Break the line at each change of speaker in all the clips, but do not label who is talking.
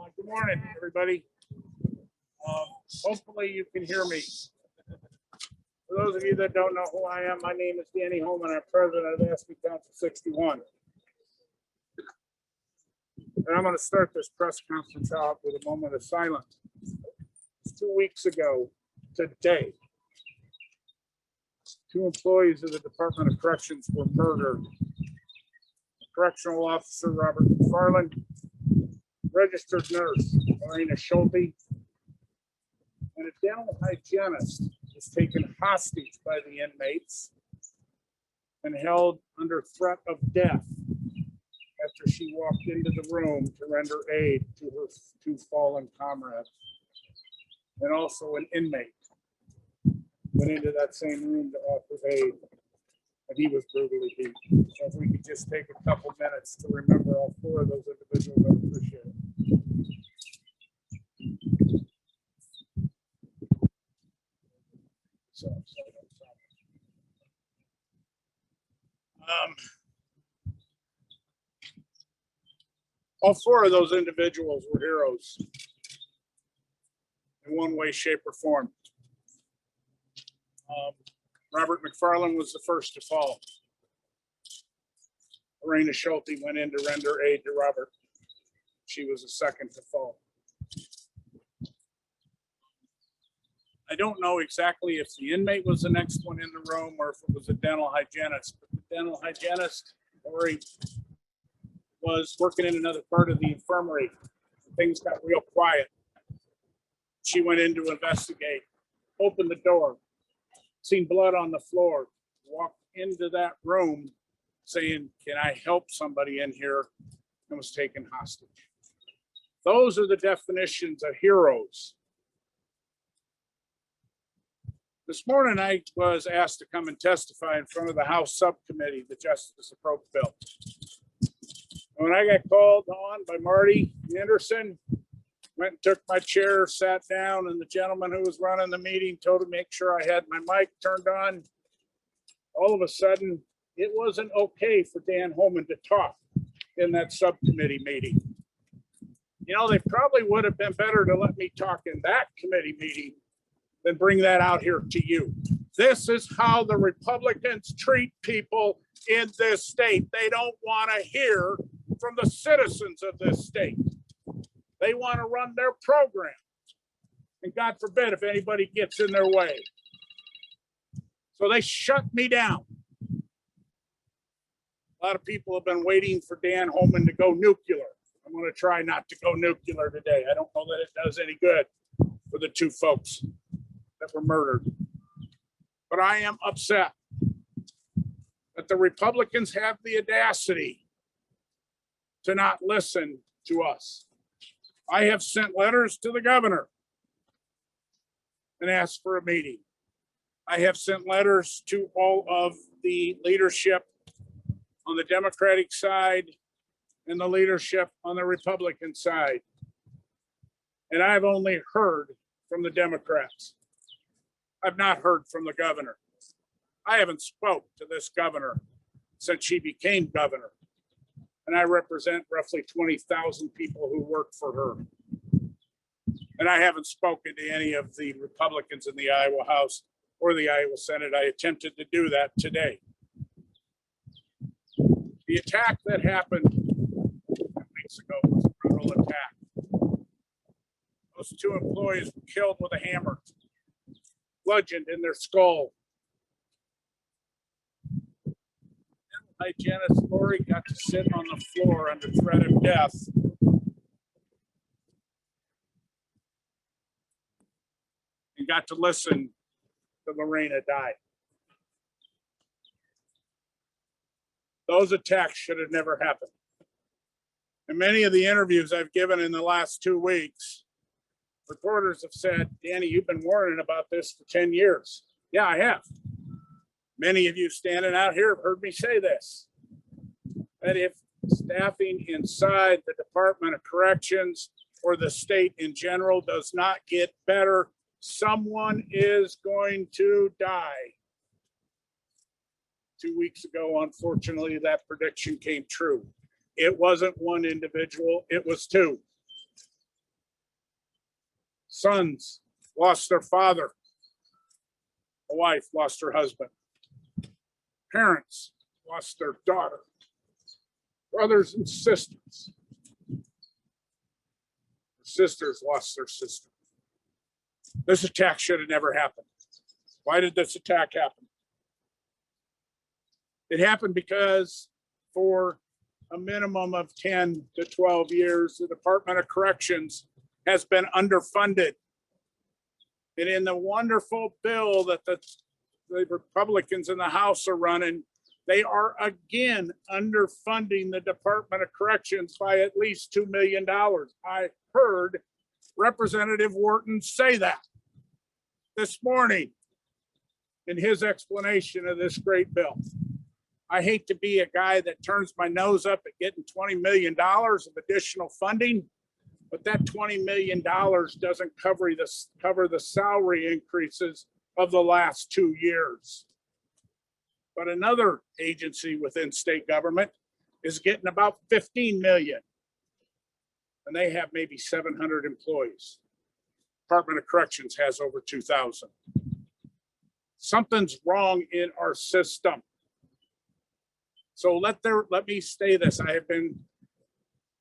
Good morning, everybody. Hopefully you can hear me. For those of you that don't know who I am, my name is Danny Holman. I'm president of AFSCME Council 61. And I'm going to start this press conference out with a moment of silence. 2 weeks ago today, 2 employees of the Department of Corrections were murdered. Correctional Officer Robert McFarland, registered nurse Marina Schulte, and a dental hygienist was taken hostage by the inmates and held under threat of death after she walked into the room to render aid to her 2 fallen comrades. And also an inmate went into that same room to offer aid, and he was brutally beaten. So if we could just take a couple minutes to remember all 4 of those individuals, I appreciate it. All 4 of those individuals were heroes in one way, shape, or form. Robert McFarland was the first to fall. Marina Schulte went in to render aid to Robert. She was the second to fall. I don't know exactly if the inmate was the next one in the room or if it was a dental hygienist, but the dental hygienist, Lori, was working in another part of the infirmary. Things got real quiet. She went in to investigate, opened the door, seen blood on the floor, walked into that room saying, "Can I help somebody in here?" and was taken hostage. Those are the definitions of heroes. This morning, I was asked to come and testify in front of the House Subcommittee, the Justice Approach Bill. And when I got called on by Marty Anderson, went and took my chair, sat down, and the gentleman who was running the meeting told me to make sure I had my mic turned on. All of a sudden, it wasn't okay for Dan Holman to talk in that subcommittee meeting. You know, they probably would have been better to let me talk in that committee meeting than bring that out here to you. This is how the Republicans treat people in this state. They don't want to hear from the citizens of this state. They want to run their program. And God forbid if anybody gets in their way. So they shut me down. A lot of people have been waiting for Dan Holman to go nuclear. I'm going to try not to go nuclear today. I don't know that it does any good for the 2 folks that were murdered. But I am upset that the Republicans have the audacity to not listen to us. I have sent letters to the governor and asked for a meeting. I have sent letters to all of the leadership on the Democratic side and the leadership on the Republican side. And I've only heard from the Democrats. I've not heard from the governor. I haven't spoke to this governor since she became governor. And I represent roughly 20,000 people who work for her. And I haven't spoken to any of the Republicans in the Iowa House or the Iowa Senate. I attempted to do that today. The attack that happened 2 weeks ago was a brutal attack. Those 2 employees were killed with a hammer, bludgeoned in their skull. Hygienist Lori got to sit on the floor under threat of death. And got to listen to Marina die. Those attacks should have never happened. And many of the interviews I've given in the last 2 weeks, reporters have said, "Danny, you've been warning about this for 10 years. Yeah, I have. Many of you standing out here have heard me say this, that if staffing inside the Department of Corrections or the state in general does not get better, someone is going to die. 2 weeks ago, unfortunately, that prediction came true. It wasn't one individual, it was 2. Sons lost their father. A wife lost her husband. Parents lost their daughter. Brothers and sisters. Sisters lost their sister. This attack should have never happened. Why did this attack happen? It happened because for a minimum of 10 to 12 years, the Department of Corrections has been underfunded. And in the wonderful bill that the Republicans in the House are running, they are again underfunding the Department of Corrections by at least $2 million. I heard Representative Wharton say that this morning in his explanation of this great bill. I hate to be a guy that turns my nose up at getting $20 million of additional funding, but that $20 million doesn't cover the salary increases of the last 2 years. But another agency within state government is getting about 15 million. And they have maybe 700 employees. Department of Corrections has over 2,000. Something's wrong in our system. So let me say this. I have been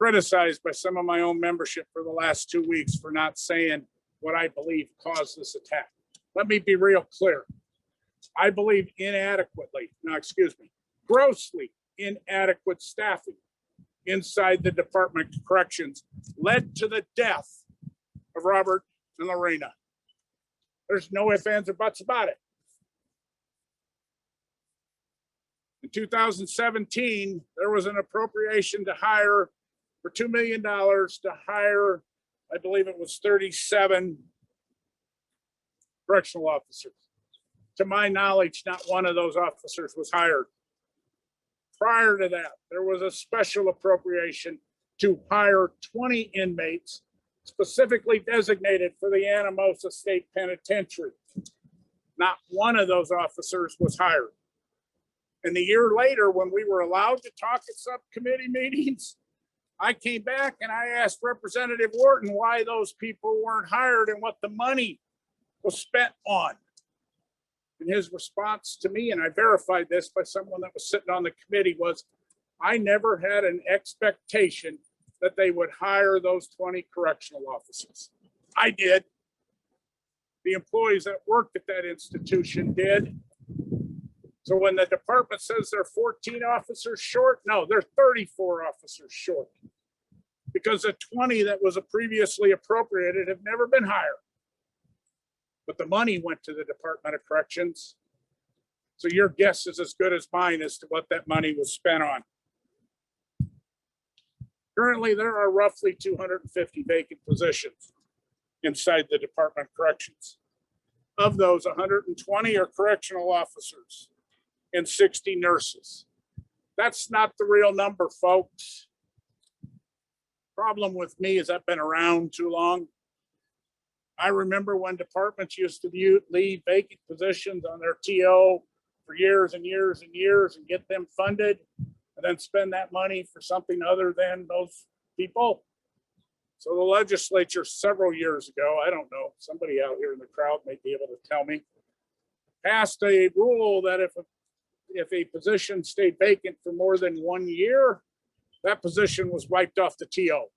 criticized by some of my own membership for the last 2 weeks for not saying what I believe caused this attack. Let me be real clear. I believe grossly inadequate staffing inside the Department of Corrections led to the death of Robert and Lorena. There's no ifs, ands, or buts about it. In 2017, there was an appropriation to hire for $2 million to hire, I believe it was 37 correctional officers. To my knowledge, not one of those officers was hired. Prior to that, there was a special appropriation to hire 20 inmates specifically designated for the Anamosa State Penitentiary. Not one of those officers was hired. And the year later, when we were allowed to talk at subcommittee meetings, I came back and I asked Representative Wharton why those people weren't hired and what the money was spent on. And his response to me, and I verified this by someone that was sitting on the committee, was, I never had an expectation that they would hire those 20 correctional officers. I did. The employees that worked at that institution did. So when the department says they're 14 officers short, no, they're 34 officers short. Because the 20 that was previously appropriated have never been hired. But the money went to the Department of Corrections. So your guess is as good as mine as to what that money was spent on. Currently, there are roughly 250 vacant positions inside the Department of Corrections. Of those, 120 are correctional officers and 60 nurses. That's not the real number, folks. Problem with me is I've been around too long. I remember when departments used to leave vacant positions on their TO for years and years and years and get them funded and then spend that money for something other than those people. So the legislature several years ago, I don't know, somebody out here in the crowd may be able to tell me, passed a rule that if a position stayed vacant for more than 1 year, that position was wiped off the TO.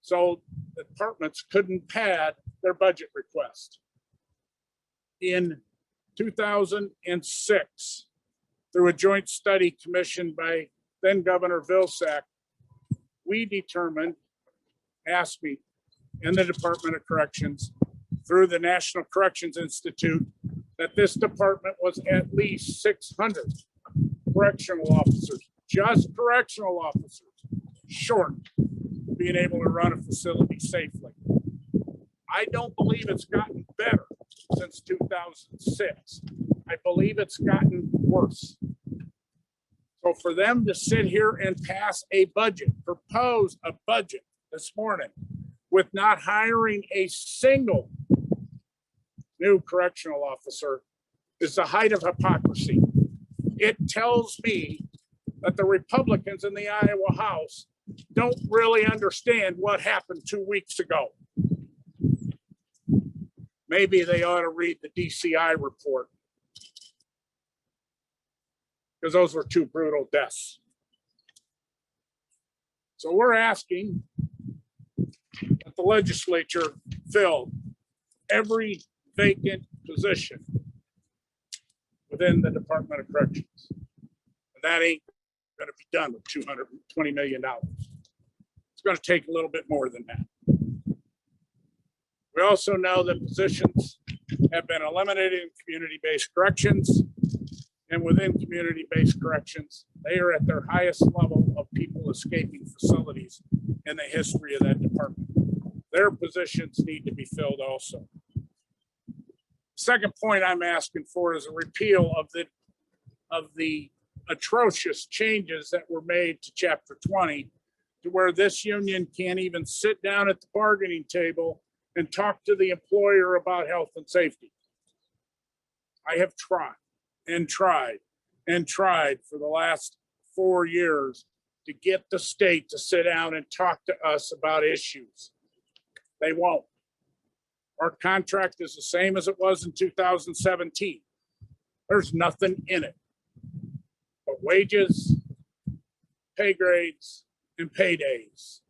So the departments couldn't pad their budget request. In 2006, through a joint study commissioned by then Governor Vilsack, we determined, AFSCME and the Department of Corrections, through the National Corrections Institute, that this department was at least 600 correctional officers, just correctional officers, short of being able to run a facility safely. I don't believe it's gotten better since 2006. I believe it's gotten worse. So for them to sit here and pass a budget, propose a budget this morning with not hiring a single new correctional officer is the height of hypocrisy. It tells me that the Republicans in the Iowa House don't really understand what happened 2 weeks ago. maybe they ought to read the DCI report, because those were two brutal deaths. So we're asking that the legislature fill every vacant position within the Department of Corrections. And that ain't going to be done with $220 million. It's going to take a little bit more than that. We also know that positions have been eliminated in community-based corrections, and within community-based corrections, they are at their highest level of people escaping facilities in the history of that department. Their positions need to be filled also. Second point I'm asking for is a repeal of the atrocious changes that were made to Chapter 20, to where this union can't even sit down at the bargaining table and talk to the employer about health and safety. I have tried and tried and tried for the last 4 years to get the state to sit down and talk to us about issues. They won't. Our contract is the same as it was in 2017. There's nothing in it but wages, pay grades, and paydays.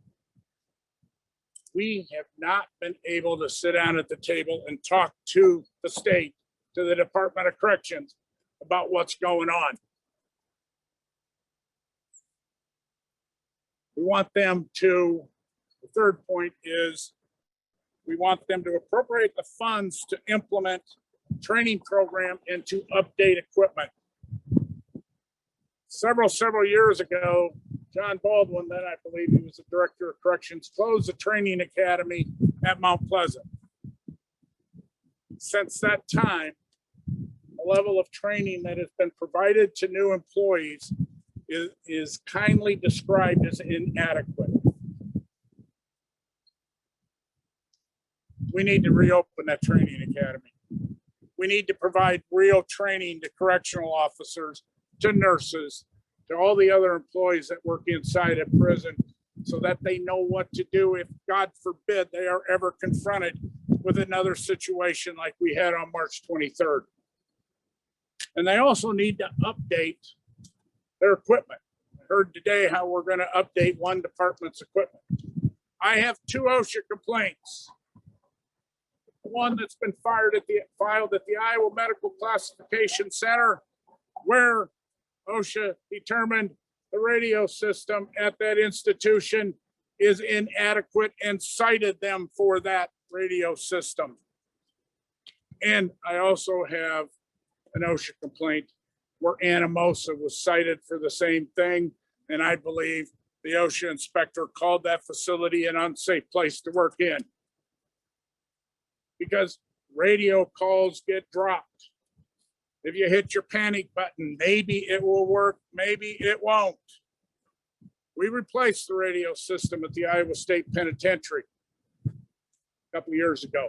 We have not been able to sit down at the table and talk to the state, to the Department of Corrections, about what's going on. We want them to, the third point is, we want them to appropriate the funds to implement training program and to update equipment. Several years ago, John Baldwin, then I believe he was the director of corrections, closed the training academy at Mount Pleasant. Since that time, the level of training that has been provided to new employees is kindly described as inadequate. We need to reopen that training academy. We need to provide real training to correctional officers, to nurses, to all the other employees that work inside a prison, so that they know what to do if, God forbid, they are ever confronted with another situation like we had on March 23rd. And they also need to update their equipment. I heard today how we're going to update one department's equipment. I have 2 OSHA complaints. One that's been filed at the Iowa Medical Classification Center, where OSHA determined the radio system at that institution is inadequate and cited them for that radio system. And I also have an OSHA complaint where Anamosa was cited for the same thing. And I believe the OSHA inspector called that facility an unsafe place to work in, because radio calls get dropped. If you hit your panic button, maybe it will work, maybe it won't. We replaced the radio system at the Iowa State Penitentiary a couple of years ago.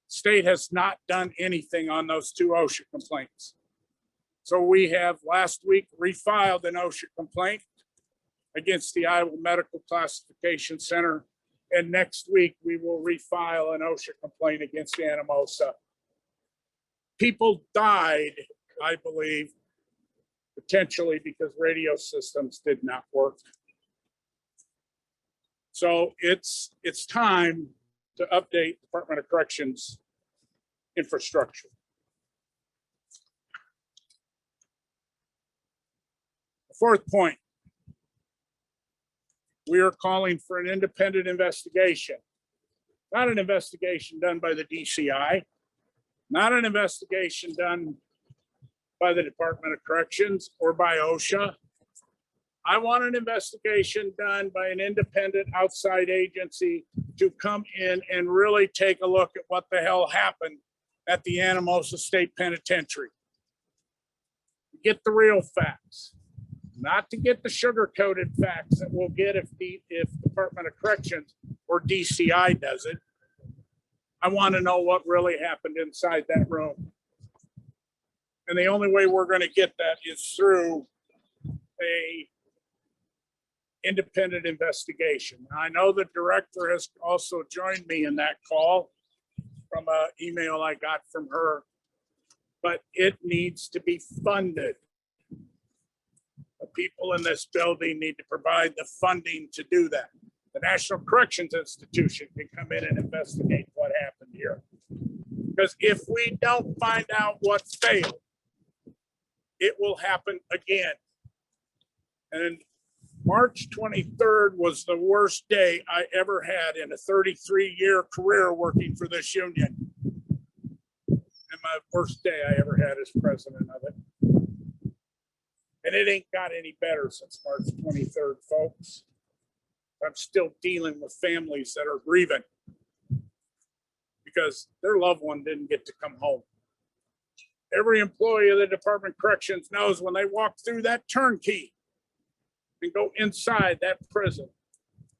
State has not done anything on those 2 OSHA complaints. So we have last week refiled an OSHA complaint against the Iowa Medical Classification Center. And next week, we will refile an OSHA complaint against Anamosa. People died, I believe, potentially because radio systems did not work. So it's time to update Department of Corrections infrastructure. The fourth point, we are calling for an independent investigation, not an investigation done by the DCI, not an investigation done by the Department of Corrections or by OSHA. I want an investigation done by an independent outside agency to come in and really take a look at what the hell happened at the Anamosa State Penitentiary. Get the real facts, not to get the sugar-coated facts that we'll get if Department of Corrections or DCI does it. I want to know what really happened inside that room. And the only way we're going to get that is through a independent investigation. I know the director has also joined me in that call from an email I got from her, but it needs to be funded. The people in this building need to provide the funding to do that. The National Corrections Institution can come in and investigate what happened here. Because if we don't find out what failed, it will happen again. And March 23rd was the worst day I ever had in a 33-year career working for this union. And my worst day I ever had as president of it. And it ain't got any better since March 23rd, folks. I'm still dealing with families that are grieving because their loved one didn't get to come home. Every employee of the Department of Corrections knows when they walk through that turnkey and go inside that prison,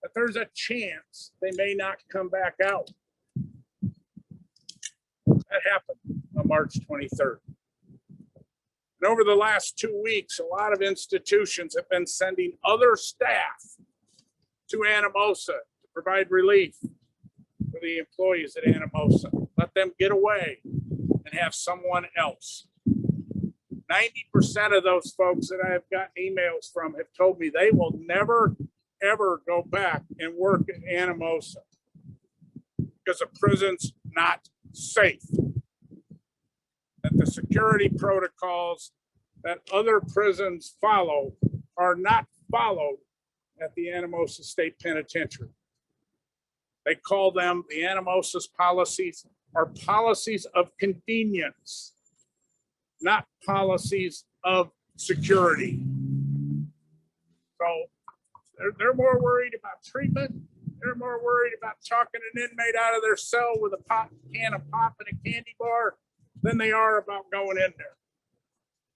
that there's a chance they may not come back out. That happened on March 23rd. And over the last 2 weeks, a lot of institutions have been sending other staff to Anamosa to provide relief for the employees at Anamosa. Let them get away and have someone else. 90% of those folks that I have gotten emails from have told me they will never, ever go back and work at Anamosa because the prison's not safe. That the security protocols that other prisons follow are not followed at the Anamosa State Penitentiary. They call them, the Anamosa's policies are policies of convenience, not policies of security. So they're more worried about treatment. They're more worried about talking an inmate out of their cell with a can of pop and a candy bar than they are about going in there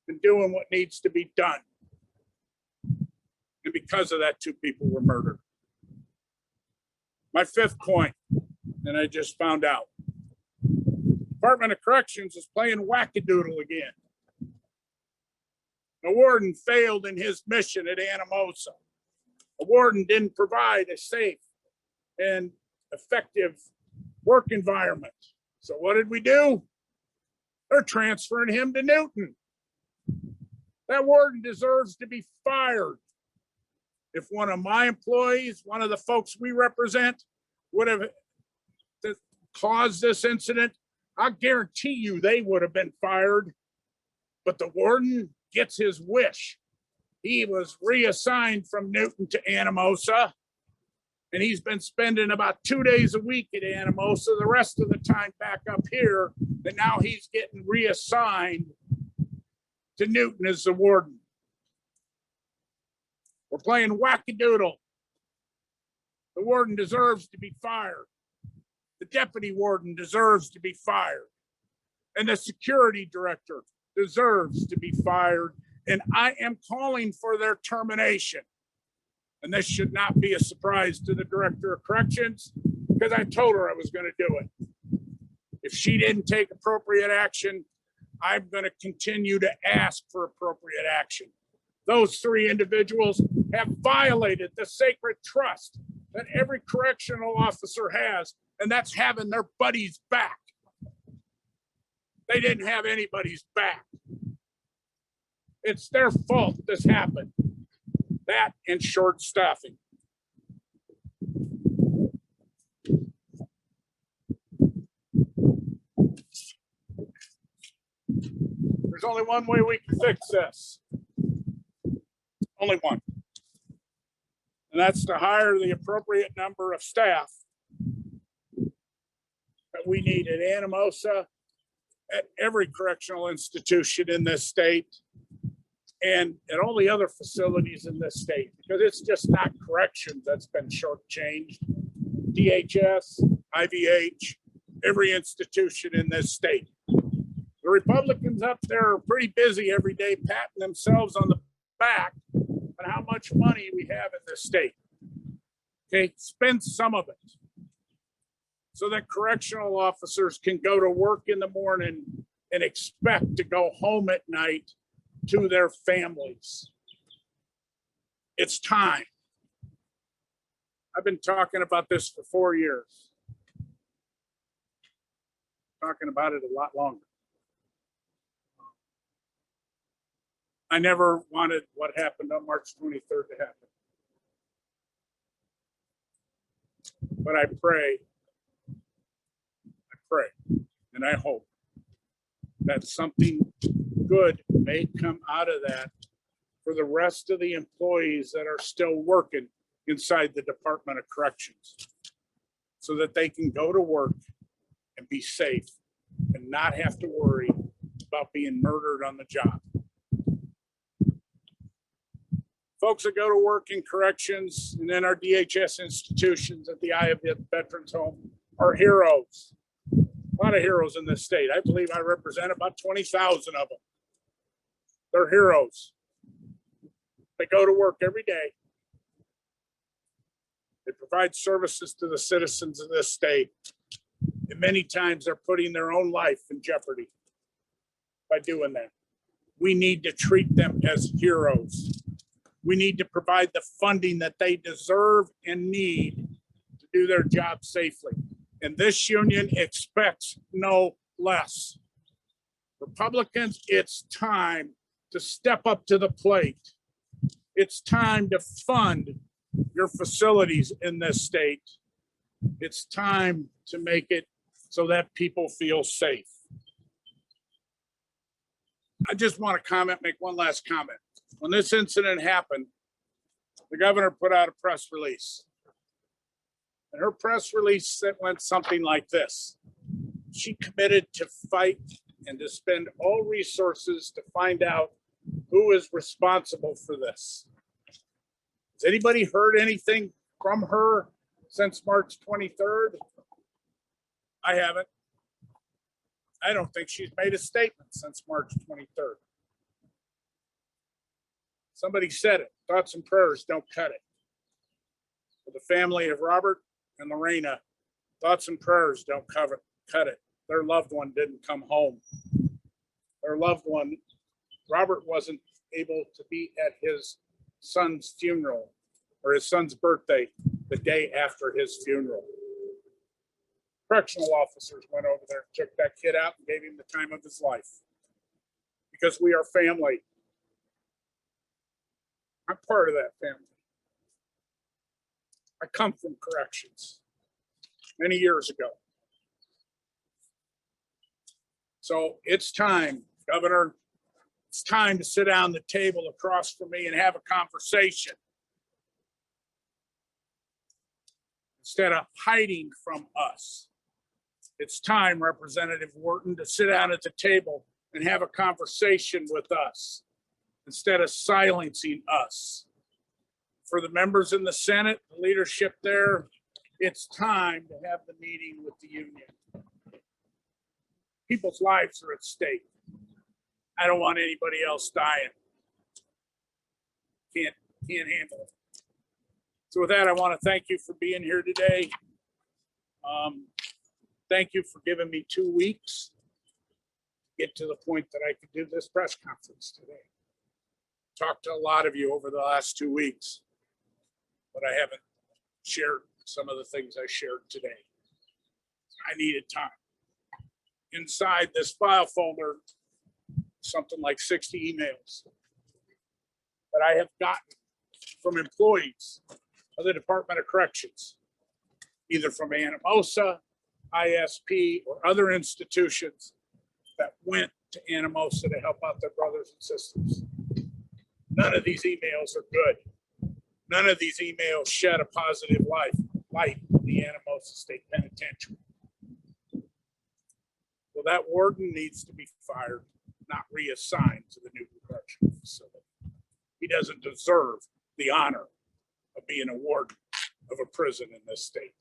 and doing what needs to be done. And because of that, 2 people were murdered. My 5th point, and I just found out, Department of Corrections is playing wackadoodle again. The warden failed in his mission at Anamosa. The warden didn't provide a safe and effective work environment. So what did we do? They're transferring him to Newton. That warden deserves to be fired. If one of my employees, one of the folks we represent, would have caused this incident, I guarantee you they would have been fired. But the warden gets his wish. He was reassigned from Newton to Anamosa, and he's been spending about 2 days a week at Anamosa, the rest of the time back up here. And now he's getting reassigned to Newton as the warden. We're playing wackadoodle. The warden deserves to be fired. The deputy warden deserves to be fired. And the security director deserves to be fired. And I am calling for their termination. And this should not be a surprise to the director of corrections, because I told her I was going to do it. If she didn't take appropriate action, I'm going to continue to ask for appropriate action. Those 3 individuals have violated the sacred trust that every correctional officer has, and that's having their buddies back. They didn't have anybody's back. It's their fault this happened. That and short staffing. There's only one way we can fix this. Only one. And that's to hire the appropriate number of staff that we need at Anamosa, at every correctional institution in this state, and at all the other facilities in this state, because it's just not corrections that's been shortchanged. DHS, IVH, every institution in this state. The Republicans up there are pretty busy every day patting themselves on the back on how much money we have in this state. Okay, spend some of it so that correctional officers can go to work in the morning and expect to go home at night to their families. It's time. I've been talking about this for 4 years. talking about it a lot longer. I never wanted what happened on March 23rd to happen. But I pray, and I hope that something good may come out of that for the rest of the employees that are still working inside the Department of Corrections, so that they can go to work and be safe and not have to worry about being murdered on the job. Folks that go to work in corrections and in our DHS institutions at the Eye of the Veterans Home are heroes. A lot of heroes in this state. I believe I represent about 20,000 of them. They're heroes. They go to work every day. They provide services to the citizens of this state. And many times they're putting their own life in jeopardy by doing that. We need to treat them as heroes. We need to provide the funding that they deserve and need to do their job safely. And this union expects no less. Republicans, it's time to step up to the plate. It's time to fund your facilities in this state. It's time to make it so that people feel safe. I just want to make one last comment. When this incident happened, the governor put out a press release. And her press release went something like this. She committed to fight and to spend all resources to find out who is responsible for this. Has anybody heard anything from her since March 23rd? I haven't. I don't think she's made a statement since March 23rd. Somebody said it, thoughts and prayers don't cut it. For the family of Robert and Lorena, thoughts and prayers don't cut it. Their loved one didn't come home. Their loved one, Robert, wasn't able to be at his son's funeral or his son's birthday the day after his funeral. Correctional officers went over there, took that kid out and gave him the time of his life. Because we are family. I'm part of that family. I come from corrections many years ago. So it's time, Governor, it's time to sit down the table across from me and have a conversation. Instead of hiding from us. It's time, Representative Wharton, to sit down at the table and have a conversation with us instead of silencing us. For the members in the Senate, the leadership there, it's time to have the meeting with the union. People's lives are at stake. I don't want anybody else dying. Can't handle it. So with that, I want to thank you for being here today. Thank you for giving me 2 weeks to get to the point that I could do this press conference today. Talked to a lot of you over the last 2 weeks, but I haven't shared some of the things I shared today. I needed time. Inside this file folder, something like 60 emails that I have gotten from employees of the Department of Corrections, either from Anamosa, ISP, or other institutions that went to Anamosa to help out their brothers and sisters. None of these emails are good. None of these emails shed a positive light in the Anamosa State Penitentiary. So that warden needs to be fired, not reassigned to the new correctional facility. He doesn't deserve the honor of being a warden of a prison in this state.